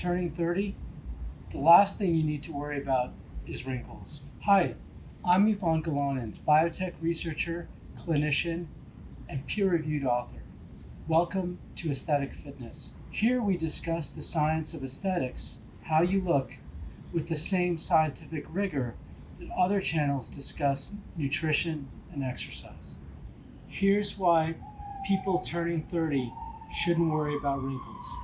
turning 30, the last thing you need to worry about is wrinkles. Hi, I'm Yvonne Galanin, biotech researcher, clinician, and peer-reviewed author. Welcome to Aesthetic Fitness. Here we discuss the science of aesthetics, how you look, with the same scientific rigor that other channels discuss nutrition and exercise. Here's why people turning 30 shouldn't worry about wrinkles.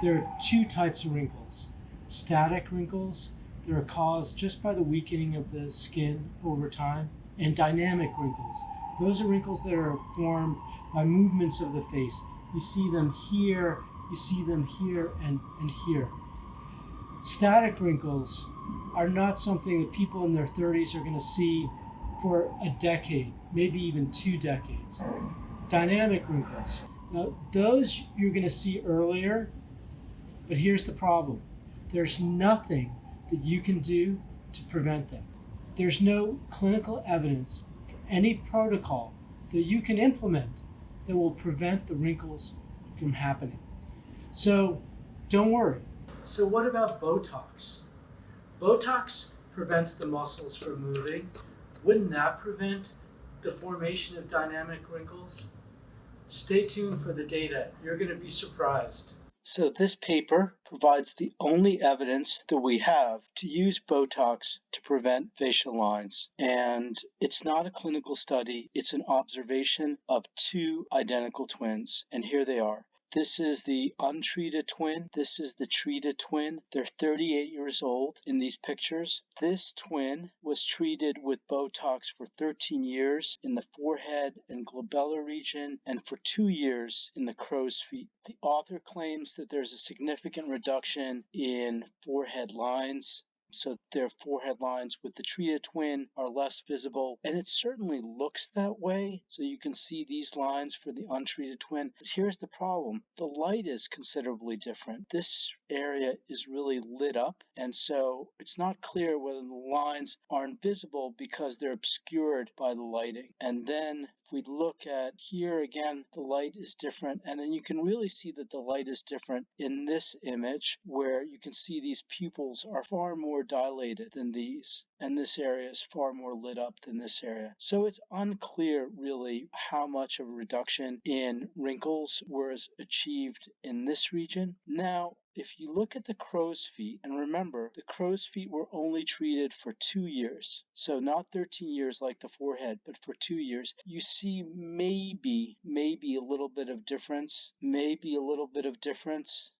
There are two types of wrinkles. Static wrinkles that are caused just by the weakening of the skin over time, and dynamic wrinkles. Those are wrinkles that are formed by movements of the face. You see them here, you see them here, and here. Static wrinkles are not something that people in their 30s are going to see for a decade, maybe even 2 decades. Dynamic wrinkles. Now, those you're going to see earlier, but here's the problem. There's nothing that you can do to prevent them. There's no clinical evidence for any protocol that you can implement that will prevent the wrinkles from happening. So don't worry. So what about BOTOX? BOTOX prevents the muscles from moving. Wouldn't that prevent the formation of dynamic wrinkles? Stay tuned for the data. You're going to be surprised. So this paper provides the only evidence that we have to use BOTOX to prevent facial lines. And it's not a clinical study, it's an observation of 2 identical twins. And here they are. This is the untreated twin. This is the treated twin. They're 38 years old in these pictures. This twin was treated with BOTOX for 13 years in the forehead and glabellar region and for 2 years in the crow's feet. The author claims that there's a significant reduction in forehead lines. So their forehead lines with the treated twin are less visible, and it certainly looks that way. So you can see these lines for the untreated twin. But here's the problem. The light is considerably different. This area is really lit up, and so it's not clear whether the lines aren't visible because they're obscured by the lighting. And then if we look at here again, the light is different, and then you can really see that the light is different in this image where you can see these pupils are far more dilated than these, and this area is far more lit up than this area. So it's unclear really how much of a reduction in wrinkles was achieved in this region. Now, if you look at the crow's feet, and remember, the crow's feet were only treated for 2 years, so not 13 years like the forehead, but for 2 years, you see maybe a little bit of difference,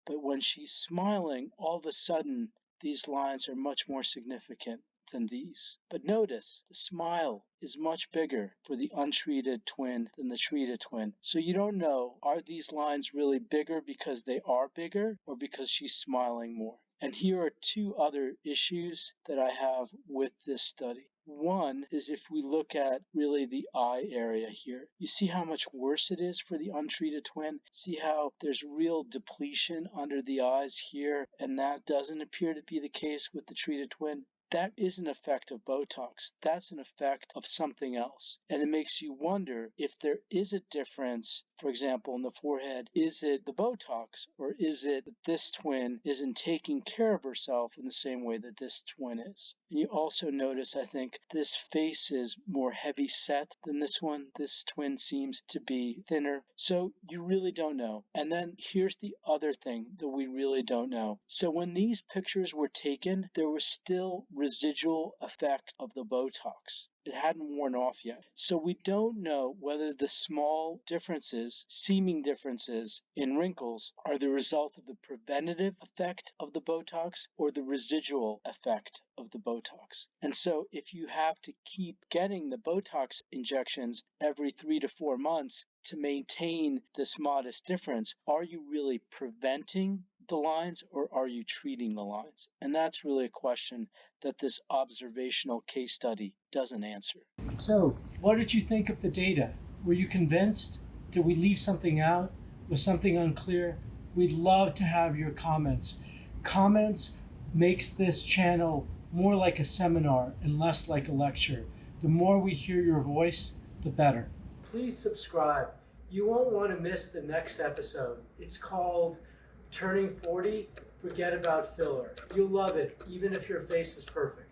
but when she's smiling, all of a sudden, these lines are much more significant than these. But notice, the smile is much bigger for the untreated twin than the treated twin. So you don't know, are these lines really bigger because they are bigger or because she's smiling more? And here are 2 other issues that I have with this study. One is if we look at really the eye area here, you see how much worse it is for the untreated twin? See how there's real depletion under the eyes here, and that doesn't appear to be the case with the treated twin? That is an effect of BOTOX. That's an effect of something else. And it makes you wonder if there is a difference, for example, in the forehead. Is it the BOTOX, or is it that this twin isn't taking care of herself in the same way that this twin is? And you also notice, I think, this face is more heavy set than this one. This twin seems to be thinner. So you really don't know. And then here's the other thing that we really don't know. So when these pictures were taken, there was still residual effect of the BOTOX. It hadn't worn off yet. So we don't know whether the small differences, seeming differences in wrinkles are the result of the preventative effect of the BOTOX or the residual effect of the BOTOX. And so if you have to keep getting the BOTOX injections every 3 to 4 months to maintain this modest difference, are you really preventing the lines or are you treating the lines? And that's really a question that this observational case study doesn't answer. So, what did you think of the data? Were you convinced? Did we leave something out? Was something unclear? We'd love to have your comments. Comments makes this channel more like a seminar and less like a lecture. The more we hear your voice, the better. Please subscribe. You won't want to miss the next episode. It's called Turning 40, Forget about filler. You'll love it, even if your face is perfect.